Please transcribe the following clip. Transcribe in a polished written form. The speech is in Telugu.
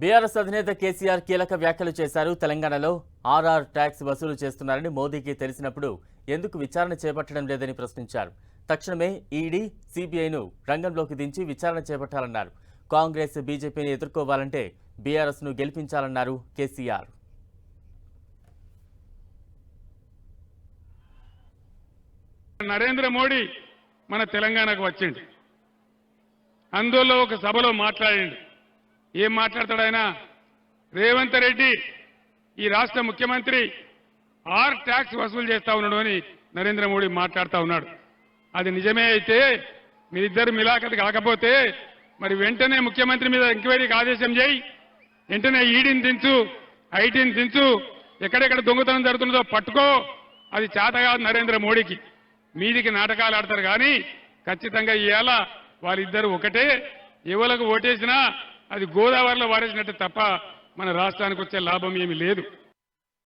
బీఆర్ఎస్ అధినేత కేసీఆర్ కీలక వ్యాఖ్యలు చేశారు. తెలంగాణలో ఆర్ఆర్ ట్యాక్స్ వసూలు చేస్తున్నారని మోదీకి తెలిసినప్పుడు ఎందుకు విచారణ చేపట్టడం లేదని ప్రశ్నించారు. తక్షణమే ఈడీ, సిబిఐను రంగంలోకి దించి విచారణ చేపట్టాలన్నారు. కాంగ్రెస్, బీజేపీని ఎదుర్కోవాలంటే బీఆర్ఎస్ను గెలిపించాలన్నారు కేసీఆర్. నరేంద్ర మోడీ మన తెలంగాణకు వచ్చిండు. అందులో ఒక సభలో మాట్లాడిండు. ఏం మాట్లాడతాడు ఆయన? రేవంత్ రెడ్డి ఈ రాష్ట్ర ముఖ్యమంత్రి ఆర్ ట్యాక్స్ వసూలు చేస్తా ఉన్నాడు అని నరేంద్ర మోడీ మాట్లాడుతూ ఉన్నాడు. అది నిజమే అయితే మీరిద్దరు మిలాఖత్ కాకపోతే మరి వెంటనే ముఖ్యమంత్రి మీద ఎంక్వైరీకి ఆదేశం చేయి, వెంటనే ఈడీని దించు, ఐటీని దించు, ఎక్కడెక్కడ దొంగతనం జరుగుతుందో పట్టుకో. అది చేత కాదు నరేంద్ర మోడీకి. మీదికి నాటకాలు ఆడతారు కానీ ఖచ్చితంగా ఇవాళ వాళ్ళిద్దరు ఒకటే. ఎవరికి ఓటేసినా అది గోదావరిలో వారేసినట్టు తప్ప మన రాష్ట్రానికి వచ్చే లాభం ఏమీ లేదు.